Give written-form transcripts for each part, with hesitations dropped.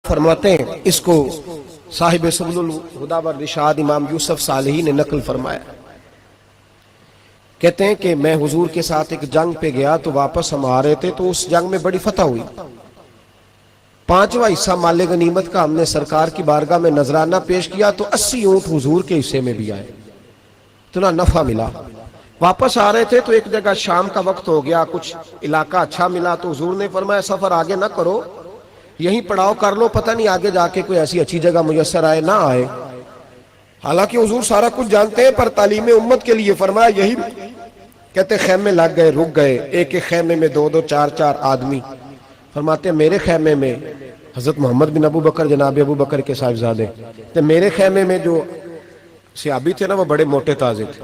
فرماتے ہیں، اس کو صاحب سبل الہدی والرشاد امام یوسف صالحی نے نقل فرمایا، کہتے ہیں کہ میں حضور کے ساتھ ایک جنگ پہ گیا تو واپس ہم آ رہے تھے تو اس جنگ میں بڑی فتح ہوئی، 5واں حصہ مال غنیمت کا ہم نے سرکار کی بارگاہ میں نذرانہ پیش کیا تو 80 اونٹ حضور کے حصے میں بھی آئے، اتنا نفع ملا۔ واپس آ رہے تھے تو ایک جگہ شام کا وقت ہو گیا، کچھ علاقہ اچھا ملا تو حضور نے فرمایا سفر آگے نہ کرو، یہیں پڑاؤ کر لو، پتہ نہیں آگے جا کے کوئی ایسی اچھی جگہ میسر آئے نہ آئے۔ حالانکہ حضور سارا کچھ جانتے ہیں، پر تعلیم امت کے لیے فرمایا یہی، کہتے خیمے لگ گئے، رک گئے، ایک ایک خیمے میں 2-2 4-4 آدمی۔ فرماتے میرے خیمے میں حضرت محمد بن ابو بکر، جناب ابو بکر کے صاحبزادے، تو میرے خیمے میں جو صحابی تھے نا وہ بڑے موٹے تازے تھے،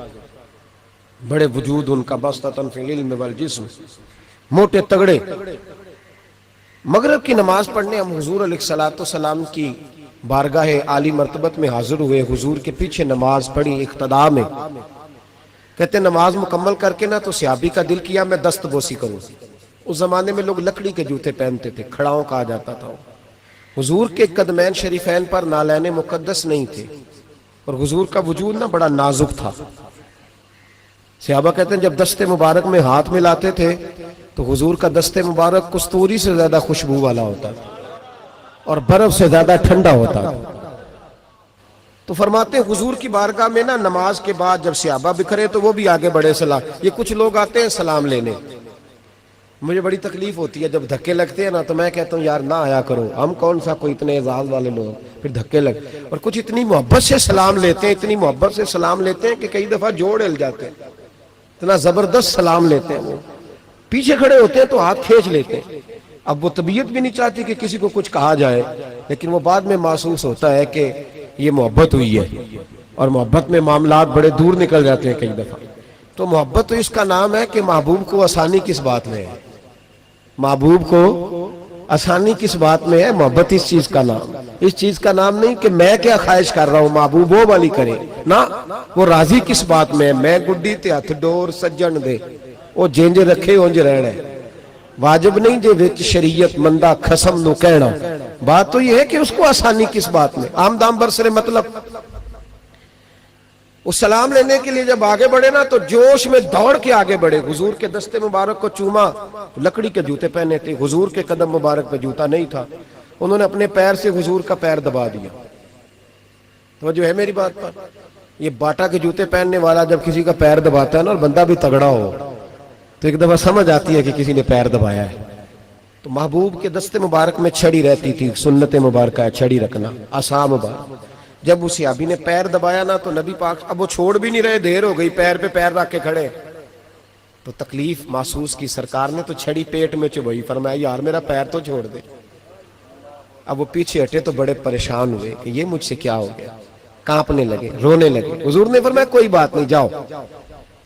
بڑے وجود ان کا، بسطۃ فی العلم والجسم، موٹے تگڑے۔ مغرب کی نماز پڑھنے ہم حضور علیہ السلام کی بارگاہ عالی مرتبت میں حاضر ہوئے، حضور کے پیچھے نماز پڑھی اقتداء میں۔ کہتے نماز مکمل کر کے نا تو صحابی کا دل کیا میں دست بوسی کروں۔ اس زمانے میں لوگ لکڑی کے جوتے پہنتے تھے، کھڑاؤں کہا جاتا تھا۔ حضور کے قدمین شریفین پر نالین مقدس نہیں تھے اور حضور کا وجود نا بڑا نازک تھا۔ صحابہ کہتے ہیں جب دست مبارک میں ہاتھ ملاتے تھے تو حضور کا دست مبارک کستوری سے زیادہ خوشبو والا ہوتا تھا اور برف سے زیادہ ٹھنڈا ہوتا تھا۔ تو فرماتے ہیں حضور کی بارگاہ میں نا نماز کے بعد جب صحابہ بکھرے تو وہ بھی آگے بڑھے سلام، یہ کچھ لوگ آتے ہیں سلام لینے، مجھے بڑی تکلیف ہوتی ہے جب دھکے لگتے ہیں نا تو میں کہتا ہوں یار نہ آیا کرو، ہم کون سا کوئی اتنے اعزاز والے لوگ، پھر دھکے لگ، اور کچھ اتنی محبت سے سلام لیتے ہیں، اتنی محبت سے سلام لیتے ہیں کہ کئی دفعہ جوڑ ہل جاتے ہیں، اتنا زبردست سلام لیتے ہیں۔ وہ پیچھے کھڑے ہوتے ہیں تو ہاتھ کھینچ لیتے ہیں۔ اب وہ طبیعت بھی نہیں چاہتی کہ کسی کو کچھ کہا جائے، لیکن وہ بعد میں محسوس ہوتا ہے کہ یہ محبت ہوئی ہے، اور محبت میں معاملات بڑے دور نکل جاتے ہیں کئی دفعہ۔ تو محبت تو اس کا نام ہے کہ محبوب کو آسانی کس بات میں ہے، محبوب کو آسانی کس بات میں ہے، محبت اس چیز کا نام، اس چیز کا نام نہیں کہ میں کیا خواہش کر رہا ہوں محبوب وہ والی کرے، نہ وہ راضی کس بات میں ہے، میں گڈی تے ہتھ ڈور سجن دے، وہ جنج رکھے اونج رہنا ہے، واجب نہیں جے وچ شریعت مندہ خسم نو کہنا۔ بات تو یہ ہے کہ اس کو آسانی کس بات میں، عام دام برسرے مطلب۔ اس سلام لینے کے لیے جب آگے بڑھے نا تو جوش میں دوڑ کے آگے بڑھے، حضور کے دستے مبارک کو چوما، لکڑی کے جوتے پہنے تھے، حضور کے قدم مبارک پہ جوتا نہیں تھا، انہوں نے اپنے پیر سے حضور کا پیر دبا دیا۔ تو جو ہے میری بات پر، یہ باٹا کے جوتے پہننے والا جب کسی کا پیر دباتا ہے نا اور بندہ بھی تگڑا ہو تو ایک دفعہ سمجھ آتی ہے کہ کسی نے پیر دبایا ہے۔ تو محبوب کے دستے مبارک میں چھڑی رہتی تھی، سنت مبارکہ ہے چھڑی رکھنا، عصا مبارک۔ جب اس صحابی نے پیر دبایا نا تو نبی پاک اب وہ چھوڑ بھی نہیں رہے، دیر ہو گئی، پیر پہ پیر رکھ کے کھڑے، تو تکلیف محسوس کی، سرکار نے تو چھڑی پیٹ میں چبھائی، فرمایا یار میرا پیر تو چھوڑ دے۔ اب وہ پیچھے ہٹے تو بڑے پریشان ہوئے کہ یہ مجھ سے کیا ہو گیا، کانپنے لگے، رونے لگے۔ حضور نے فرمایا کوئی بات نہیں جاؤ۔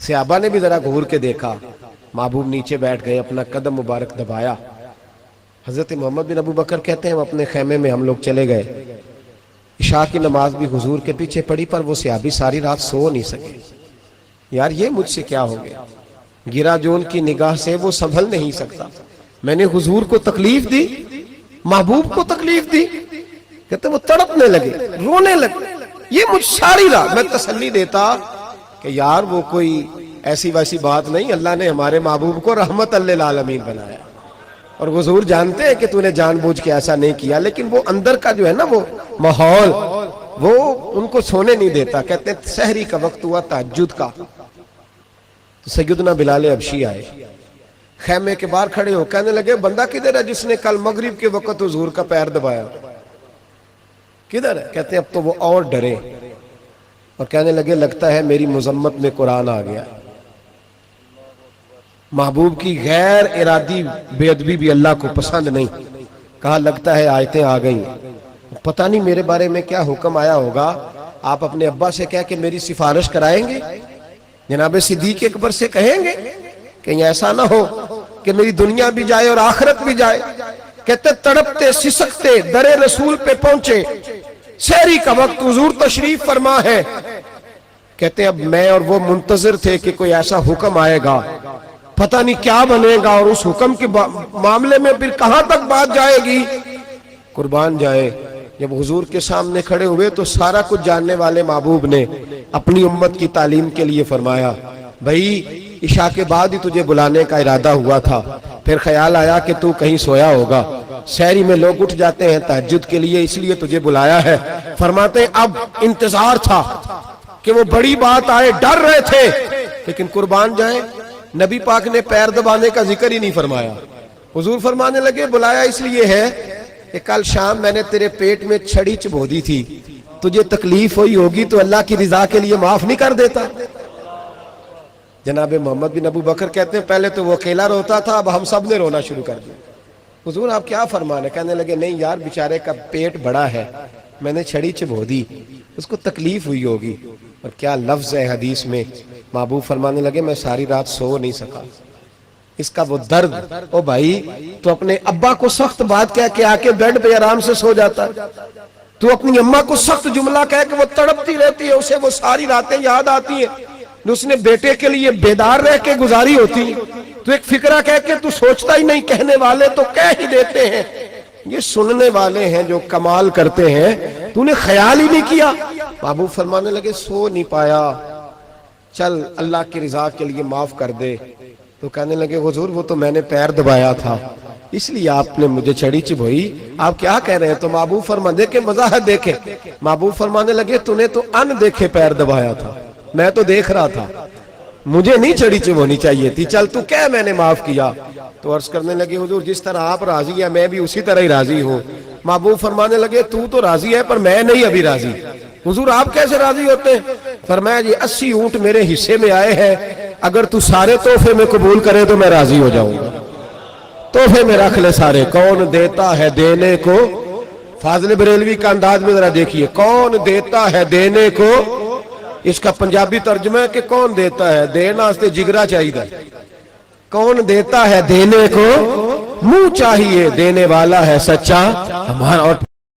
صحابہ نے بھی ذرا گھور کے دیکھا، محبوب نیچے بیٹھ گئے، اپنا قدم مبارک دبایا۔ حضرت محمد بن ابو بکر کہتے ہیں اپنے خیمے میں ہم لوگ چلے گئے، عشاء کی نماز بھی حضور کے پیچھے پڑھی، پر وہ صحابی ساری رات سو نہیں سکے، یار یہ مجھ سے کیا ہو گیا، گرا جو ان کی نگاہ سے وہ سنبھل نہیں سکتا، میں نے حضور کو تکلیف دی، محبوب کو تکلیف دی۔ کہتے وہ تڑپنے لگے، رونے لگے، یہ مجھ ساری رات میں تسلی دیتا کہ یار وہ کوئی ایسی ویسی بات نہیں، اللہ نے ہمارے محبوب کو رحمت للعالمین بنایا، اور حضور جانتے ہیں کہ تو نے جان بوجھ کے ایسا نہیں کیا، لیکن وہ اندر کا جو ہے نا وہ ماحول وہ ان کو سونے نہیں دیتا۔ کہتے ہیں سحری کا وقت ہوا تہجد کا، تو سیدنا بلال حبشی آئے، خیمے کے باہر کھڑے ہو کہنے لگے بندہ کدھر ہے جس نے کل مغرب کے وقت حضور کا پیر دبایا، کدھر ہے؟ کہتے ہیں اب تو وہ اور ڈرے اور کہنے لگے لگتا ہے میری مذمت میں قرآن آ گیا۔ محبوب کی غیر ارادی بے ادبی بھی اللہ کو پسند نہیں، کہا لگتا ہے آیتیں آ گئیں، پتہ نہیں میرے بارے میں کیا حکم آیا ہوگا، آپ اپنے ابا سے کہہ کے میری سفارش کرائیں گے، جناب صدیق اکبر سے کہیں گے، کہیں ایسا نہ ہو کہ میری دنیا بھی جائے اور آخرت بھی جائے۔ کہتے تڑپتے سسکتے در رسول پہ پہنچے، سحری کا وقت حضور تشریف فرما ہے، کہتے اب میں اور وہ منتظر تھے کہ کوئی ایسا حکم آئے گا، پتہ نہیں کیا بنے گا، اور اس حکم کے معاملے میں پھر کہاں تک بات جائے گی، قربان جائے جب حضور کے سامنے کھڑے ہوئے تو سارا کچھ جاننے والے محبوب نے اپنی امت کی تعلیم کے لیے فرمایا بھائی عشاء کے بعد ہی تجھے بلانے کا ارادہ ہوا تھا، پھر خیال آیا کہ تو کہیں سویا ہوگا، سحری میں لوگ اٹھ جاتے ہیں تہجد کے لیے، اس لیے تجھے بلایا ہے۔ فرماتے ہیں اب انتظار تھا کہ وہ بڑی بات آئے، ڈر رہے تھے، لیکن قربان جائیں نبی پاک نے پیر دبانے کا ذکر ہی نہیں فرمایا۔ حضور فرمانے لگے بلایا اس لیے ہے کہ کل شام میں نے تیرے پیٹ میں چھڑی چبھو دی تھی، تجھے تکلیف ہوئی ہوگی تو اللہ کی رضا کے لیے معاف نہیں کر دیتا۔ جناب محمد بن ابو بکر کہتے ہیں پہلے تو وہ اکیلا روتا تھا، اب ہم سب نے رونا شروع کر دیا۔ حضور آپ کیا فرمانے؟ کہنے لگے نہیں یار بیچارے کا پیٹ بڑا ہے، میں نے چھڑی چبھو دی، اس کو تکلیف ہوئی ہوگی۔ اور کیا لفظ ہے حدیث میں، محبوب فرمانے لگے میں ساری رات سو نہیں سکا، اس کا وہ درد۔ او بھائی تو اپنے ابا کو سخت بات کہہ کے آ کے بیڈ پہ آرام سے سو جاتا، تو اپنی اماں کو سخت جملہ کہہ کے وہ تڑپتی رہتی ہے، اسے وہ ساری راتیں یاد آتی ہیں جو اس نے بیٹے کے لیے بیدار رہ کے گزاری ہوتی، تو ایک فکرہ کہہ کے تو سوچتا ہی نہیں، کہنے والے تو کہہ ہی دیتے ہیں، یہ سننے والے ہیں جو کمال کرتے ہیں، تو نے خیال ہی نہیں کیا۔ محبوب فرمانے لگے سو نہیں پایا، چل اللہ کی رضا کے لیے معاف کر دے۔ تو کہنے لگے حضور وہ تو میں نے پیر دبایا تھا اس لیے آپ نے مجھے چھڑی چبھوئی، آپ کیا کہہ رہے ہیں؟ تو محبوب فرمانے کے وضاحت دیکھیں، محبوب فرمانے لگے تو نے تو ان دیکھے پیر دبایا تھا، میں تو دیکھ رہا تھا، مجھے نہیں چھڑی چبھونی چاہیے تھی، چل تو کہہ میں نے معاف کیا۔ تو عرض کرنے لگے حضور جس طرح آپ راضی ہیں میں بھی اسی طرح ہی راضی ہوں۔ محبوب فرمانے لگے تو راضی ہے پر میں نہیں ابھی راضی۔ حضور آپ کیسے راضی ہوتے ہیں؟ فرمایا جی 80 اونٹ میرے حصے میں آئے ہیں، اگر تو سارے تحفے میں قبول کرے تو میں راضی ہو جاؤں گا، تحفے میں رکھ لے سارے۔ کون دیتا ہے دینے کو، فاضل بریلوی کا انداز میں ذرا دیکھیے، کون دیتا ہے دینے کو، اس کا پنجابی ترجمہ ہے کہ کون دیتا ہے، دینا واسطے جگرا چاہیے، کون دیتا ہے دینے کو، منہ چاہیے دینے والا ہے سچا ہمارا۔ اور